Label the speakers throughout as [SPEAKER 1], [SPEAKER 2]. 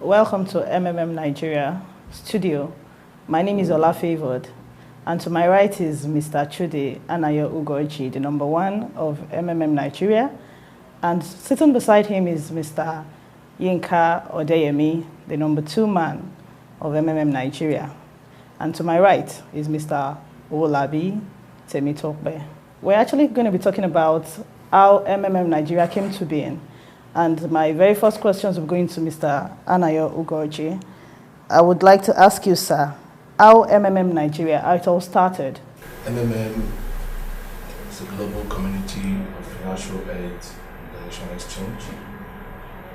[SPEAKER 1] welcome to Nigeria studio. My name is Ola Favored, and to my right is Mr. Chude Anayo Ugoji, the number one of Nigeria, and sitting beside him is Mr. Yinka Odeyemi, the number two man of Nigeria, and to my right is Mr. Olabi Temitokbe. We're actually going to be talking about how Nigeria came to being. And my very first questions are going to Mr. Anayo Ugoji. I would like to ask you, sir, how Nigeria, how it all started?
[SPEAKER 2] Is a global community of financial aid international exchange.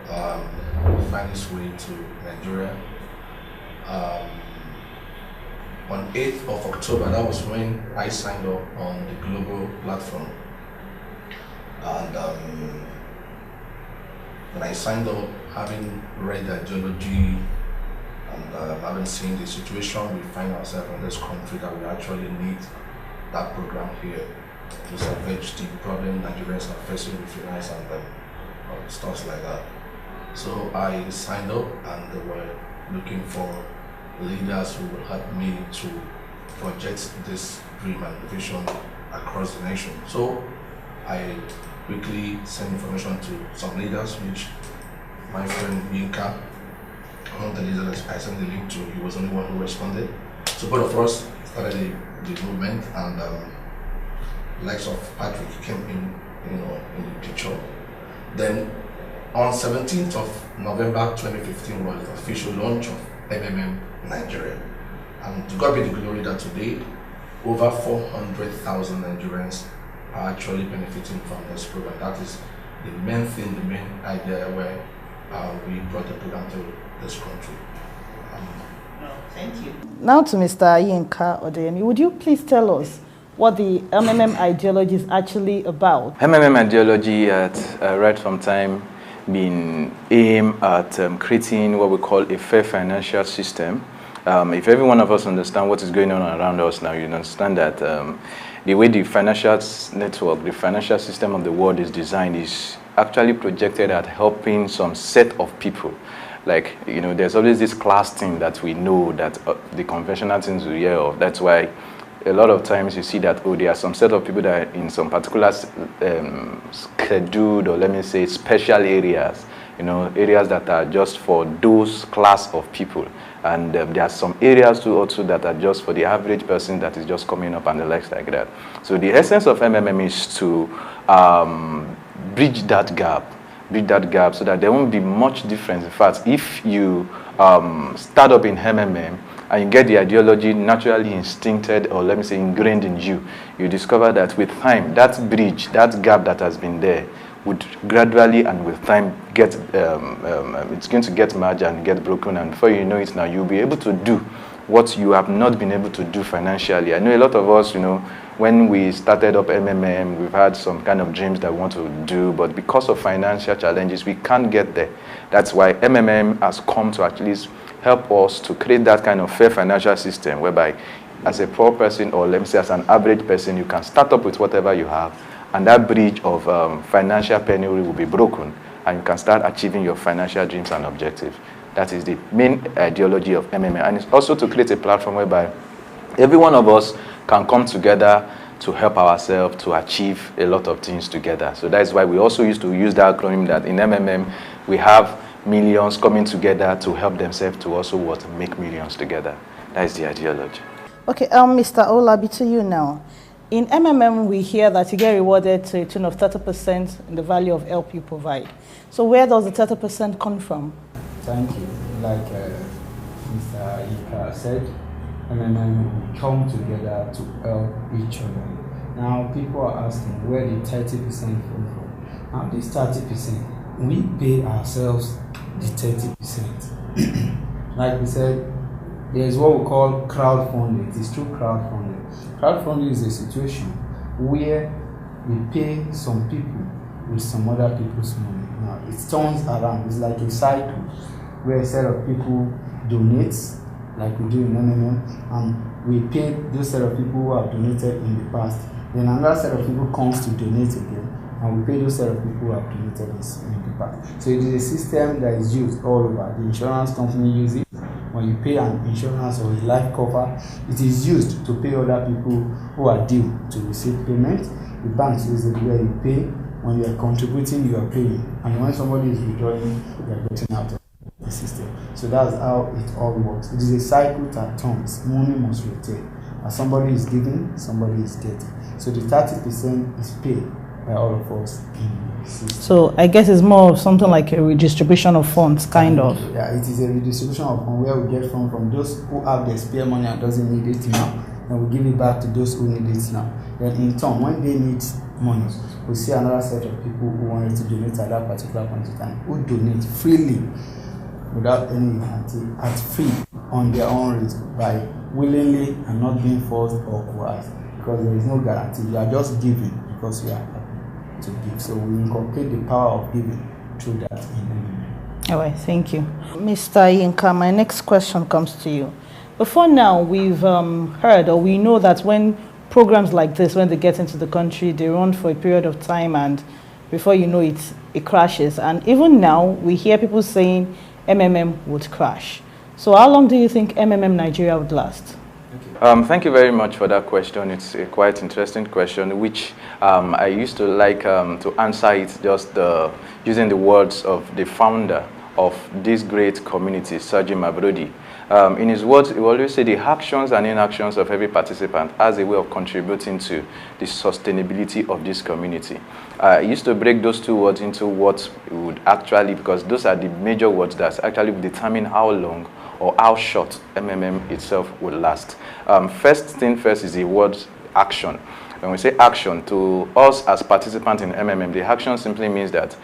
[SPEAKER 2] It found its way to Nigeria. On 8th of October, that was when I signed up on the global platform. And when I signed up, having read the ideology and having seen the situation we find ourselves in this country, that we actually need that program here to salvage the problem Nigerians are facing with finance and stuff like that. So I signed up, and they were looking for leaders who will help me to project this dream and vision across the nation. So I quickly sent information to some leaders, which my friend Yinka, among the leaders I sent the link to, he was the only one who responded. So both of us started the movement, and likes of Patrick came in the picture. Then on 17th of November 2015 was the official launch of Nigeria. And to God be the glory that today over 400,000 Nigerians are actually benefiting from this program. That is the main thing, the main idea where we brought the program to this country.
[SPEAKER 1] Thank you. Now to Mr. Yinka Odeyemi, would you please tell us what the ideology is actually about?
[SPEAKER 3] Ideology has right from time been aimed at creating what we call a fair financial system. If every one of us understand what is going on around us now, you understand that the way the financial network, the financial system of the world is designed is actually projected at helping some set of people. Like, there's always this class thing that we know that the conventional things we hear of. That's why a lot of times you see that, there are some set of people that are in some particular scheduled, or let me say special areas, areas that are just for those class of people. And there are some areas too also that are just for the average person that is just coming up and the likes like that. So the essence of is to bridge that gap so that there won't be much difference. In fact, if you start up in and you get the ideology naturally instincted, or let me say ingrained in you, you discover that with time, that bridge, that gap that has been there would gradually and with time get, it's going to get merged and get broken, and before you know it now, you'll be able to do what you have not been able to do financially. I know a lot of us, when we started up we've had some kind of dreams that we want to do, but because of financial challenges, we can't get there. That's why has come to at least help us to create that kind of fair financial system whereby as a poor person, or let me say as an average person, you can start up with whatever you have, and that bridge of financial penury will be broken, and you can start achieving your financial dreams and objectives. That is the main ideology of and it's also to create a platform whereby every one of us can come together to help ourselves to achieve a lot of things together. So that's why we also used to use that acronym that in we have millions coming together to help themselves to also make millions together. That is the ideology.
[SPEAKER 1] Okay, Mr. Olabi, to you now. In we hear that you get rewarded to a tune of 30% in the value of help you provide. So where does the 30% come from?
[SPEAKER 4] Thank you. Like Mr. Ika said, we come together to help each other. Now people are asking where the 30% come from. Now this 30%, we pay ourselves the 30%. Like we said, there is what we call crowdfunding. It is through crowdfunding. Crowdfunding is a situation where we pay some people with some other people's money. Now it turns around. It's like a cycle where a set of people donate, like we do in and we pay those set of people who have donated in the past. Then another set of people comes to donate again. and we pay those set of people who have donated this in the past. So it is a system that is used all over. The insurance company uses it. When you pay an insurance or a life cover, it is used to pay other people who are due to receive payment. The banks use it where you pay. When you are contributing, you are paying. And when somebody is withdrawing, you are getting out of the system. So that's how it all works. It is a cycle that turns. Money must rotate. As somebody is giving, somebody is getting. So the 30% is paid by all of us in the system.
[SPEAKER 1] So I guess it's more of something like a redistribution of funds, kind of.
[SPEAKER 4] Yeah, it is a redistribution of funds where we get from those who have their spare money and doesn't need it now, and we give it back to those who need it now. Then in turn, when they need money, we see another set of people who wanted to donate at that particular point in time, who donate freely without any guarantee, at free on their own risk, by willingly and not being forced or coerced, because there is no guarantee. You are just giving because you are happy to give. So we inculcate the power of giving through that in MMA.
[SPEAKER 1] All right, thank you. Mr. Yinka, my next question comes to you. Before now, we've heard, or we know that when programs like this, when they get into the country, they run for a period of time, and before you know it, it crashes. And even now, we hear people saying MMM would crash. So how long do you think MMM Nigeria would last?
[SPEAKER 3] Thank you very much for that question. It's a quite interesting question, which I used to like to answer it just using the words of the founder of this great community, Sergi Mabrodi. In his words, he always say the actions and inactions of every participant as a way of contributing to the sustainability of this community. I used to break those two words into what would actually, because those are the major words that actually determine how long or how short MMM itself will last. First thing first is the word action. When we say action, to us as participants in MMM, the action simply means that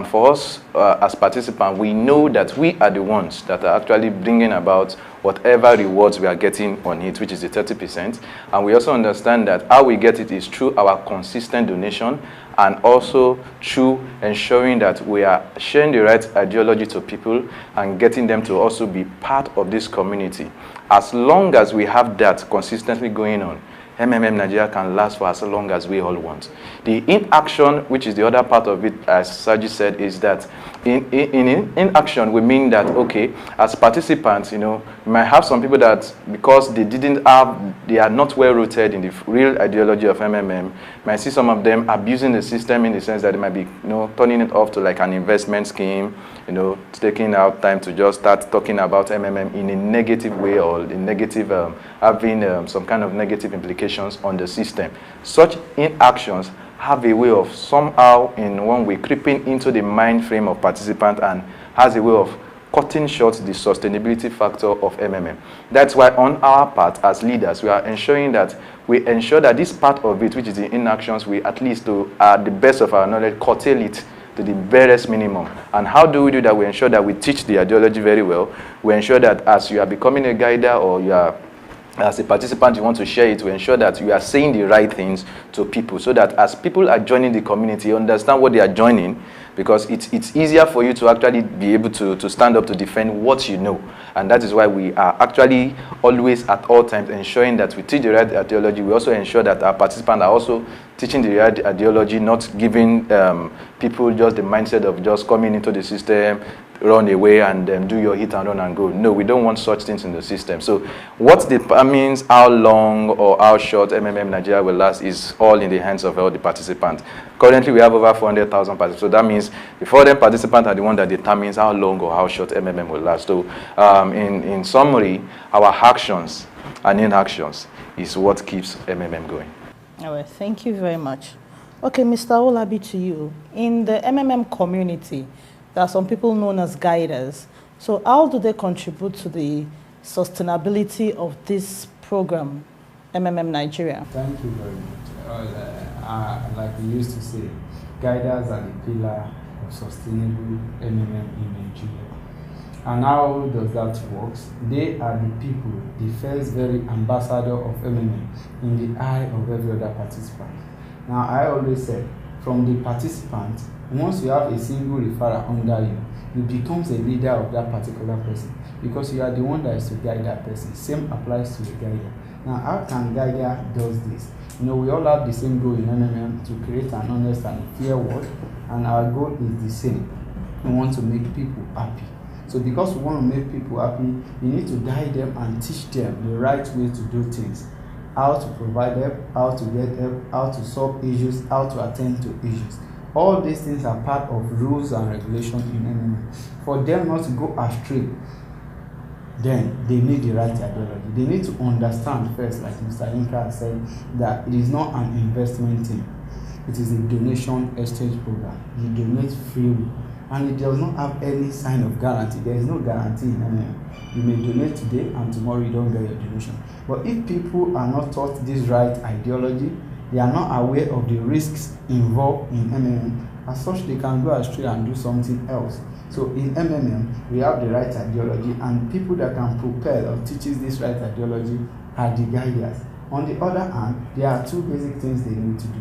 [SPEAKER 3] for us as participants, we know that we are the ones that are actually bringing about whatever rewards we are getting on it, which is the 30%. And we also understand that how we get it is through our consistent donation, and also through ensuring that we are sharing the right ideology to people and getting them to also be part of this community. As long as we have that consistently going on, MMM Nigeria can last for as long as we all want. The inaction, which is the other part of it, as Sergi said, is that in inaction, we mean that, okay, as participants, you know, we might have some people that, because they are not well rooted in the real ideology of MMM, might see some of them abusing the system in the sense that they might be, you know, turning it off to like an investment scheme, you know, taking out time to just start talking about MMM in a negative way, or in negative, having some kind of negative implications on the system. Such inactions have a way of somehow, in one way, creeping into the mind frame of participants and has a way of cutting short the sustainability factor of MMM. That's why on our part as leaders, we are ensuring that this part of it, which is the inactions, we at least to the best of our knowledge curtail it to the barest minimum. And how do we do that? We ensure that we teach the ideology very well. We ensure that as you are becoming a guider, or you are as a participant, you want to share it, to ensure that you are saying the right things to people, so that as people are joining the community, you understand what they are joining, because it's easier for you to actually be able to stand up to defend what you know. And that is why we are actually always at all times ensuring that we teach the right ideology. We also ensure that our participants are also teaching the right ideology, not giving people just the mindset of just coming into the system, run away and do your hit and run and go. No, we don't want such things in the system. So what determines how long or how short MMM Nigeria will last is all in the hands of all the participants. Currently, we have over 400,000 participants. So that means before the participants are the one that determines how long or how short MMM will last. So in summary, our actions and inactions is what keeps MMM going.
[SPEAKER 1] All right, thank you very much. Okay, Mr. Olabi, to you. In the MMM community, there are some people known as guiders. So how do they contribute to the sustainability of this program, MMM Nigeria?
[SPEAKER 4] Thank you very much. Like we used to say, guiders are the pillar of sustainable MMM in Nigeria. And how does that work? They are the people, the first very ambassador of MMM in the eye of every other participant. Now, I always said, from the participant, once you have a single referrer under you, you become a leader of that particular person, because you are the one that is to guide that person. Same applies to the guider. Now, how can Gaia does this? You know, we all have the same goal in MMM to create an honest and fair world, and our goal is the same. We want to make people happy. So because we want to make people happy, you need to guide them and teach them the right way to do things. How to provide help, how to get help, how to solve issues, how to attend to issues. All these things are part of rules and regulations in MMM. For them not to go astray, then they need the right ideology. They need to understand first, like Mr. Inka has said, that it is not an investment thing. It is a donation exchange program. You donate freely, and it does not have any sign of guarantee. There is no guarantee in MMM. You may donate today and tomorrow you don't get your donation. But if people are not taught this right ideology, they are not aware of the risks involved in MMM, as such they can go astray and do something else. So in MMM, we have the right ideology, and people that can propel or teaches this right ideology are the guiders. On the other hand, there are two basic things they need to do.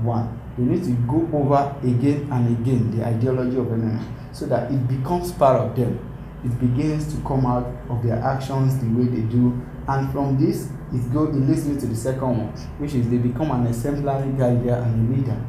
[SPEAKER 4] One, they need to go over again and again the ideology of MMM so that it becomes part of them. It begins to come out of their actions the way they do, and from this, it leads me to the second one, which is they become an exemplary guider and a leader.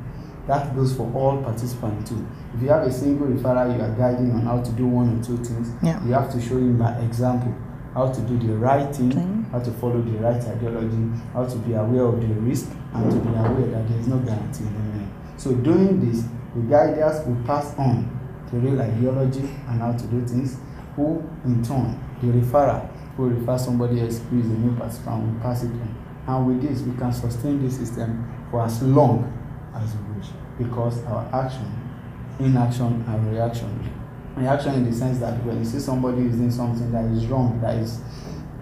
[SPEAKER 4] That goes for all participants too. If you have a single referral you are guiding on how to do one or two things, you have to show him by example how to do the right thing, how to follow the right ideology, how to be aware of the risk, and to be aware that there is no guarantee in MMM. So doing this, the guiders will pass on the real ideology and how to do things, who in turn, the referrer, who refers somebody else who is a new participant, will pass it on. And with this, we can sustain this system for as long as we wish, because our action, inaction, and reaction. Reaction in the sense that when you see somebody using something that is wrong, that is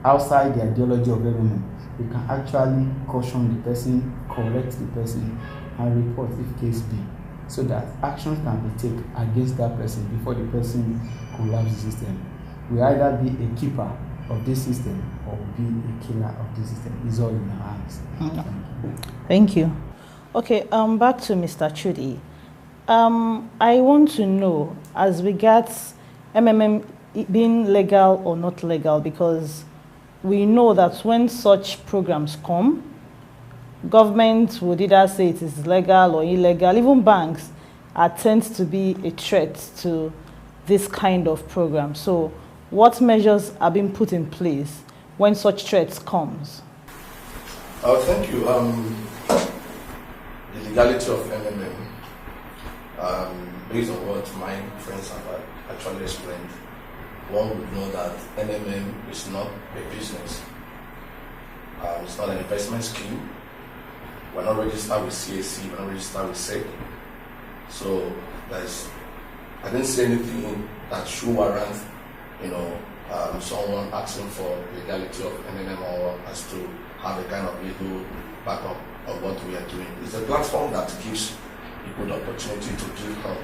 [SPEAKER 4] outside the ideology of MMM, you can actually caution the person, correct the person, and report if case be, so that action can be taken against that person before the person collapses the system. We either be a keeper of this system or be a killer of this system. It's all in our hands.
[SPEAKER 1] Thank you. Okay, back to Mr. Chudi. I want to know, as regards MMM being legal or not legal, because we know that when such programs come, government would either say it is legal or illegal. Even banks tend to be a threat to this kind of program. So what measures are being put in place when such threats comes?
[SPEAKER 2] Thank you. The legality of MMM, based on what my friends have actually explained, one would know that MMM is not a business. It's not an investment scheme. We're not registered with CAC, we're not registered with SEC. So I didn't see anything that should warrant, someone asking for legality of MMM or as to have a kind of legal backup of what we are doing. It's a platform that gives people the opportunity to give help.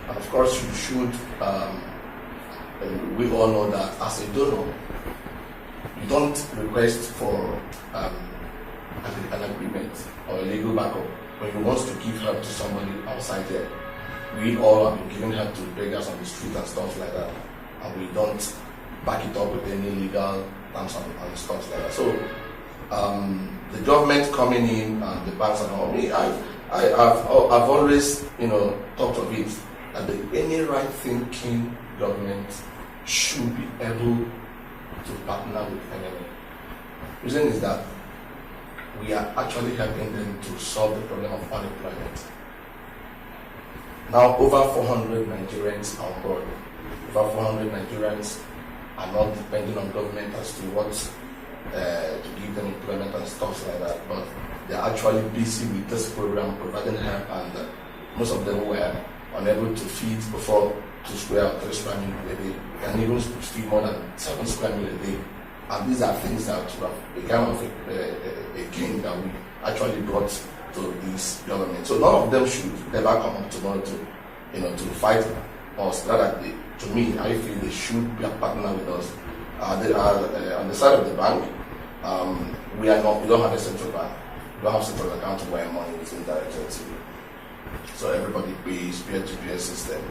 [SPEAKER 2] And of course, you should, we all know that as a donor, you don't request for an agreement or a legal backup when you want to give help to somebody outside there. We all have been giving help to beggars on the street and stuff like that, and we don't back it up with any legal terms and stuff like that. So the government coming in and the banks and all, I've always thought of it that any right thinking government should be able to partner with MMM. The reason is that we are actually helping them to solve the problem of unemployment. Now over 400 Nigerians are on board. Over 400 Nigerians are not depending on government as to what to give them employment and stuff like that, but they're actually busy with this program providing help, and most of them were unable to feed before 2 square or 3 square meals a day, and even feed more than 7 square meals a day. And these are things that have become of a gain that we actually brought to this government. So none of them should ever come up tomorrow to fight us. Rather, to me, I feel they should be a partner with us. They are on the side of the bank. We don't have a central bank. We don't have central account where money is indirected to. So everybody pays peer-to-peer system.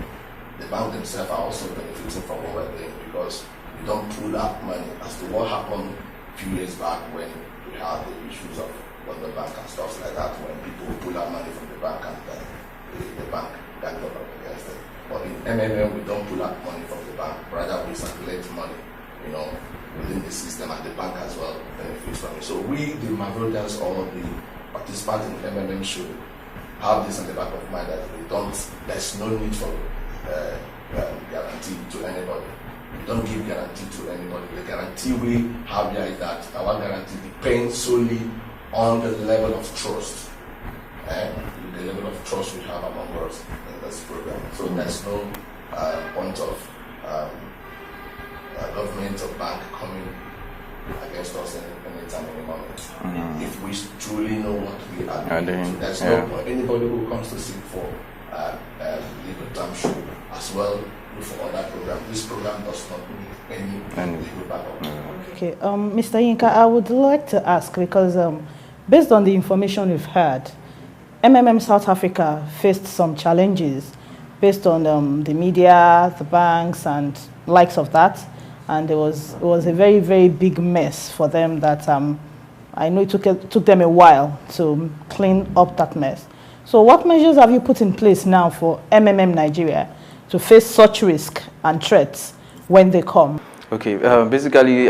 [SPEAKER 2] The bank themselves are also benefiting from what we're doing, because we don't pull that money as to what happened a few years back when we have the issues of the bank and stuff like that when people pull out money from the bank and the bank got up against it. But in MMM, we don't pull out money from the bank, rather we circulate money, within the system, and the bank as well benefits from it. So we, the Mavrodians or the participants in MMM, should have this in the back of mind that there's no need for guarantee to anybody. We don't give guarantee to anybody. The guarantee we have here is that our guarantee depends solely on the level of trust and the level of trust we have among us in this program. So there's no point of government or bank coming against us anytime, any moment. If we truly know what we are doing, so there's no point. Anybody who comes to seek for legal term should as well look for other program. This program does not need any legal backup.
[SPEAKER 1] Okay, Mr. Yinka, I would like to ask, because based on the information we've heard, MMM South Africa faced some challenges based on the media, the banks, and likes of that. And it was a very, very big mess for them that I know it took them a while to clean up that mess. So what measures have you put in place now for MMM Nigeria to face such risk and threats when they come?
[SPEAKER 3] Okay, basically,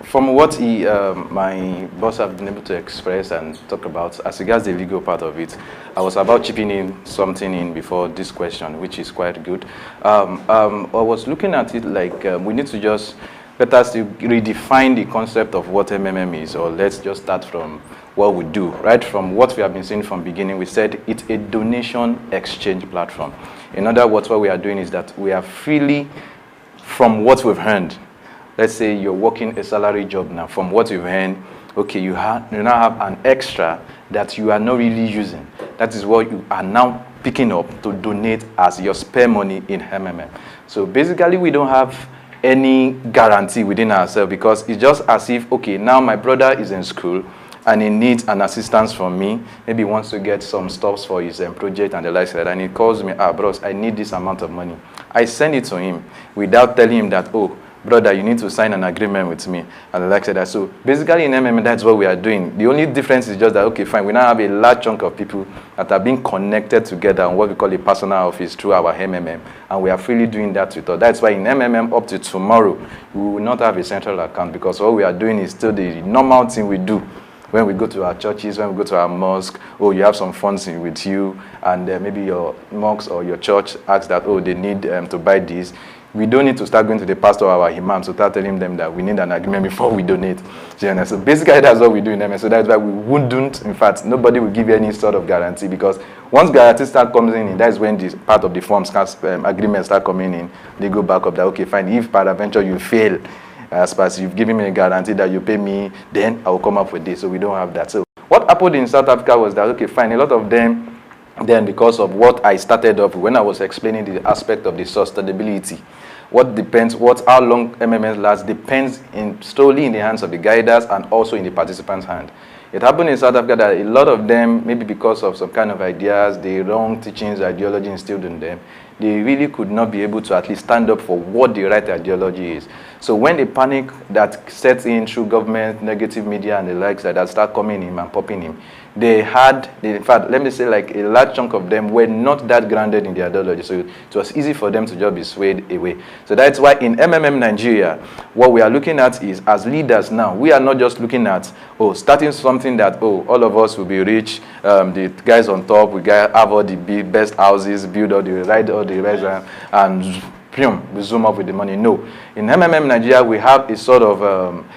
[SPEAKER 3] from what my boss have been able to express and talk about as regards the legal part of it, I was about chipping in something in before this question, which is quite good. I was looking at it like we need to just let us redefine the concept of what MMM is, or let's just start from what we do. Right from what we have been saying from beginning, we said it's a donation exchange platform. In other words, what we are doing is that we are freely, from what we've earned, let's say you're working a salary job now, from what you've earned, okay, you now have an extra that you are not really using. That is what you are now picking up to donate as your spare money in MMM. So basically, we don't have any guarantee within ourselves, because it's just as if, okay, now my brother is in school and he needs an assistance from me. Maybe he wants to get some stuff for his project and the like, and he calls me, bros, I need this amount of money. I send it to him without telling him that, oh, brother, you need to sign an agreement with me, and like that. So basically in MMM, that's what we are doing. The only difference is just that, okay, fine, we now have a large chunk of people that are being connected together on what we call a personal office through our MMM, and we are freely doing that with us. That's why in MMM up to tomorrow, we will not have a central account, because what we are doing is still the normal thing we do. When we go to our churches, when we go to our mosque, oh, you have some funds with you, and maybe your mosque or your church asks that, oh, they need to buy this. We don't need to start going to the pastor or our imam to start telling them that we need an agreement before we donate. So basically, that's what we do in MS. So that's why we wouldn't, in fact, nobody will give you any sort of guarantee, because once guarantee start coming in, that's when this part of the forms, agreements start coming in. They go back up that, okay, fine, if peradventure you fail, as far as you've given me a guarantee that you pay me, then I will come up with this. So we don't have that. So what happened in South Africa was that, okay, fine, a lot of them, then because of what I started off when I was explaining the aspect of the sustainability, how long MMS lasts depends solely in the hands of the guiders and also in the participants' hand. It happened in South Africa that a lot of them, maybe because of some kind of ideas, the wrong teachings, ideology instilled in them, they really could not be able to at least stand up for what the right ideology is. So when the panic that sets in through government, negative media, and the likes that start coming in and popping in, in fact, let me say like a large chunk of them were not that grounded in the ideology. So it was easy for them to just be swayed away. So that's why in MMM Nigeria, what we are looking at is, as leaders now, we are not just looking at, starting something that, all of us will be rich, the guys on top, we have all the best houses, build all the rest, and we zoom up with the money. No. In MMM Nigeria, we have a sort of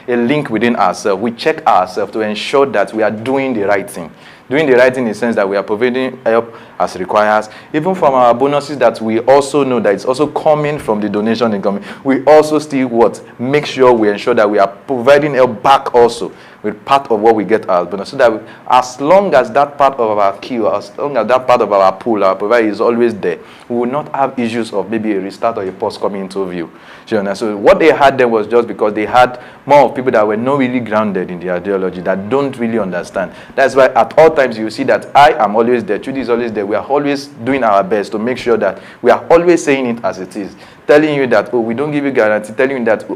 [SPEAKER 3] a link within ourselves. We check ourselves to ensure that we are doing the right thing. Doing the right thing in the sense that we are providing help as requires. Even from our bonuses that we also know that it's also coming from the donation income, we also still make sure we ensure that we are providing help back also with part of what we get as bonus. So that as long as that part of our queue, as long as that part of our pool, our provider is always there, we will not have issues of maybe a restart or a pause coming into view. So what they had there was just because they had more of people that were not really grounded in the ideology, that don't really understand. That's why at all times you see that I am always there, Trudy is always there. We are always doing our best to make sure that we are always saying it as it is. telling you that, oh, we don't give you guarantee, telling you that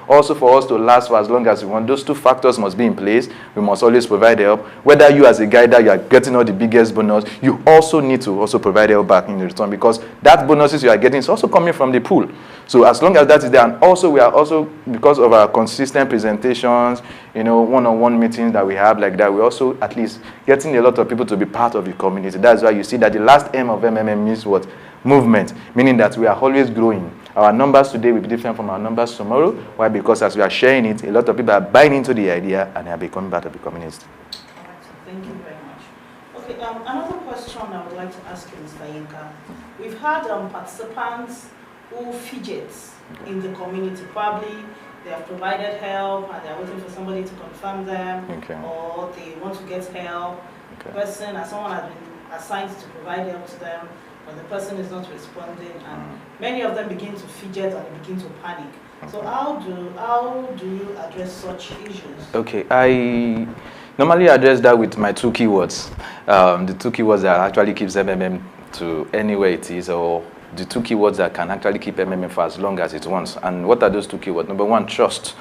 [SPEAKER 3] also for us to last for as long as we want, those two factors must be in place. We must always provide help. Whether you as a guider, you are getting all the biggest bonus, you also need to also provide help back in return, because that bonuses you are getting is also coming from the pool. So as long as that is there, and also we are also, because of our consistent presentations, one-on-one meetings that we have like that, we're also at least getting a lot of people to be part of the community. That's why you see that the last M of MMM means what? Movement, meaning that we are always growing. Our numbers today will be different from our numbers tomorrow. Why? Because as we are sharing it, a lot of people are buying into the idea and they are becoming part of the community.
[SPEAKER 1] All right, so thank you very much. Okay, another question I would like to ask you, Mr. Yinka. We've had participants who fidget in the community. Probably they have provided help and they are waiting for somebody to confirm them, or they want to get help. Someone has been assigned to provide help to them, but the person is not responding, and many of them begin to fidget and they begin to panic. So how do you address such issues?
[SPEAKER 3] Okay, I normally address that with my 2 keywords. The 2 keywords that actually keeps MMM to anywhere it is, or the 2 keywords that can actually keep MMM for as long as it wants. And what are those 2 keywords? Number 1, trust.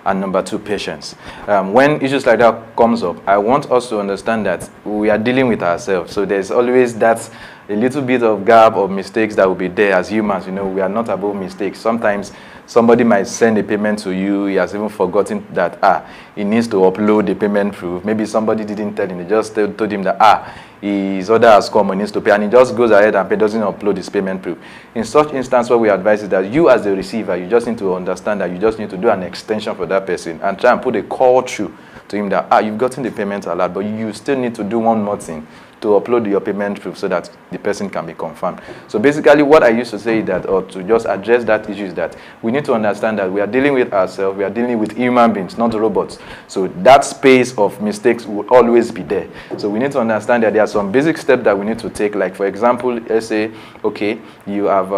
[SPEAKER 3] And number 2, patience. When issues like that comes up, I want us to understand that we are dealing with ourselves. So there's always that a little bit of gap or mistakes that will be there as humans. We are not above mistakes. Sometimes somebody might send a payment to you. He has even forgotten that he needs to upload the payment proof. Maybe somebody didn't tell him. They just told him that his order has come and needs to pay, and he just goes ahead and doesn't upload his payment proof. In such instance, what we advise is that you as the receiver, you just need to understand that you just need to do an extension for that person and try and put a call through to him that you've gotten the payment alert, but you still need to do one more thing to upload your payment proof so that the person can be confirmed. So basically what I used to say is that, or to just address that issue, is that we need to understand that we are dealing with ourselves, we are dealing with human beings, not robots. So that space of mistakes will always be there. So we need to understand that there are some basic steps that we need to take. Like for example, let's say, okay, you have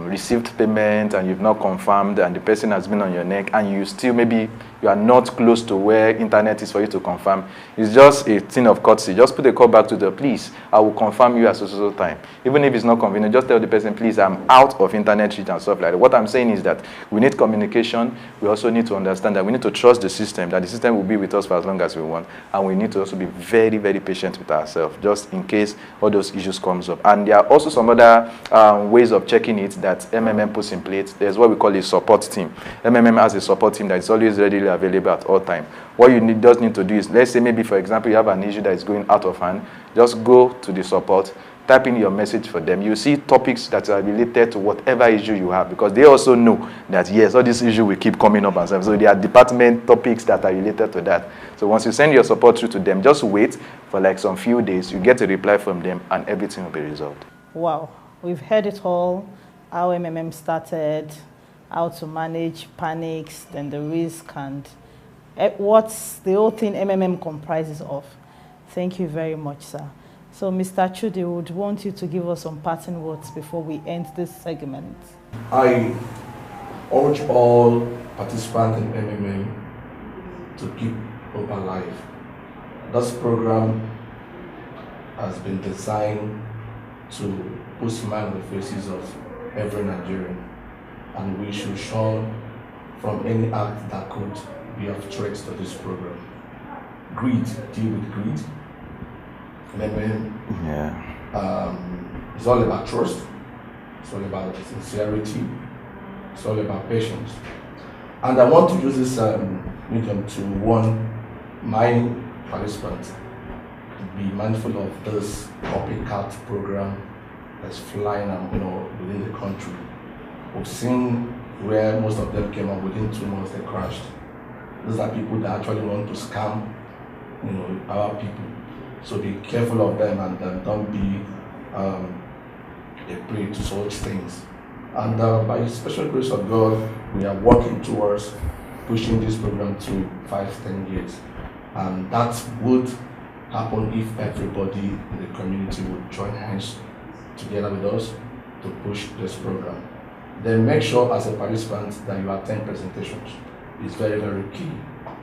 [SPEAKER 3] received payment and you've not confirmed, and the person has been on your neck, and you still maybe you are not close to where internet is for you to confirm. It's just a thing of courtesy. Just put a call back to the please, I will confirm you at so time. Even if it's not convenient, just tell the person, please, I'm out of internet reach and stuff like that. What I'm saying is that we need communication. We also need to understand that we need to trust the system, that the system will be with us for as long as we want. And we need to also be very, very patient with ourselves, just in case all those issues comes up. And there are also some other ways of checking it that MMM puts in place. There's what we call a support team. MMM has a support team that is always readily available at all time. What you just need to do is, let's say maybe for example you have an issue that is going out of hand, just go to the support, type in your message for them. You see topics that are related to whatever issue you have, because they also know that yes, all these issues will keep coming up and stuff. So there are department topics that are related to that. So once you send your support through to them, just wait for like some few days, you get a reply from them and everything will be resolved.
[SPEAKER 1] Wow, we've heard it all, how MMM started, how to manage panics, then the risk, and what's the whole thing MMM comprises of. Thank you very much, sir. So, Mr. Chude, would want you to give us some parting words before we end this segment.
[SPEAKER 2] I urge all participants in MMM to keep hope alive. This program has been designed to put smile on the faces of every Nigerian, and we should shun from any act that could be of threat to this program. Greed, deal with greed. It's all about trust, it's all about sincerity, it's all about patience. And I want to use this medium to warn my participants to be mindful of this copycat program that's flying within the country. We've seen where most of them came up within 2 months, they crashed. These are people that actually want to scam our people. So be careful of them, and don't be a prey to such things. And by the special grace of God, we are working towards pushing this program to 5-10 years. And that would happen if everybody in the community would join hands together with us to push this program. Then make sure as a participant that you attend presentations. It's very, very key.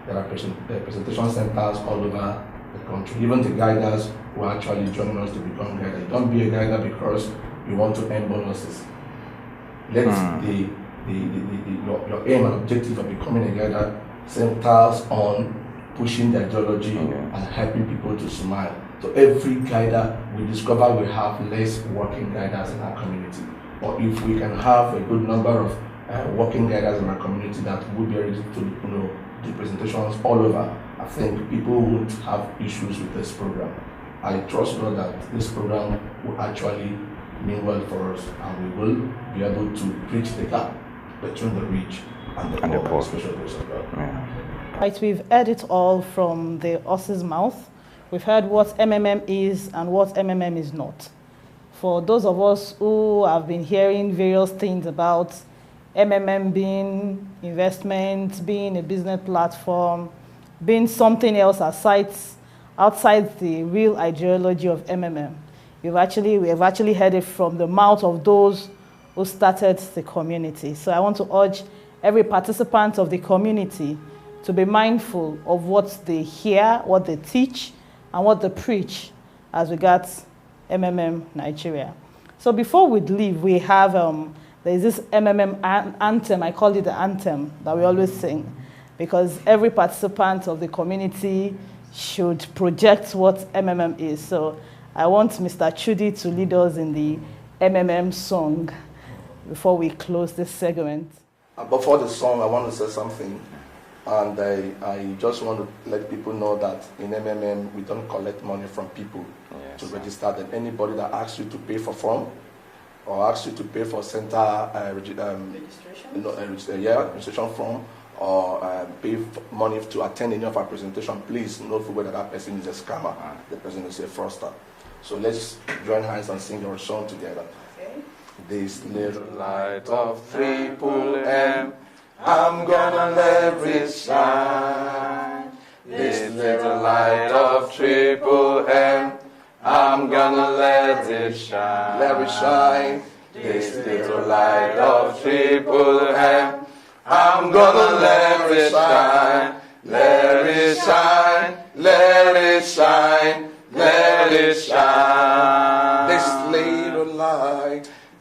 [SPEAKER 2] There are presentation centers all over the country. Even the guiders who are actually joining us to become guiders. Don't be a guider because you want to earn bonuses. Let your aim and objective of becoming a guider centers on pushing the ideology and helping people to smile. So every guider we discover we have less working guiders in our community. But if we can have a good number of working guiders in our community that would be ready to do presentations all over, I think people won't have issues with this program. I trust God that this program will actually mean well for us, and we will be able to bridge the gap between the rich and the poor, especially those of God.
[SPEAKER 1] Right, we've heard it all from the horse's mouth. We've heard what MMM is and what MMM is not. For those of us who have been hearing various things about MMM being investment, being a business platform, being something else outside the real ideology of MMM, we have actually heard it from the mouth of those who started the community. So I want to urge every participant of the community to be mindful of what they hear, what they teach, and what they preach as regards MMM Nigeria. So before we leave, we have, there's this MMM anthem, I call it the anthem, that we always sing, because every participant of the community should project what MMM is. So I want Mr. Chudi to lead us in the MMM song before we close this segment.
[SPEAKER 2] Before the song, I want to say something. And I just want to let people know that in MMM, we don't collect money from people to register them. Anybody that asks you to pay for form or asks you to pay for center registration form or pay money to attend any of our presentation, please note whether that person is a scammer, the person is a fraudster. So let's join hands and sing our song together. Okay. This little light of triple M, I'm gonna let it shine. This little light of triple M, I'm gonna let it shine. Let it shine. This little light of triple M, I'm gonna let it shine. Let it shine. Let it shine. Let it shine.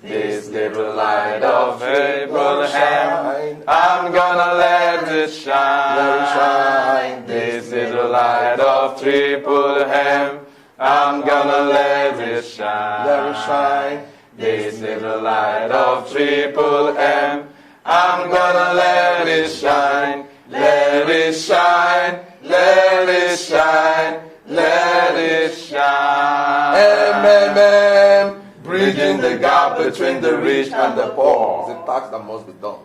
[SPEAKER 2] This little light of Abraham, I'm gonna let it shine. Let it shine. This little light of triple M, I'm gonna let it shine. Let it shine. This little light of triple M, I'm gonna let it shine. Let it shine. Let it shine. Let it shine. MMM, bridging the gap between the rich and the poor. It's a task that must be done.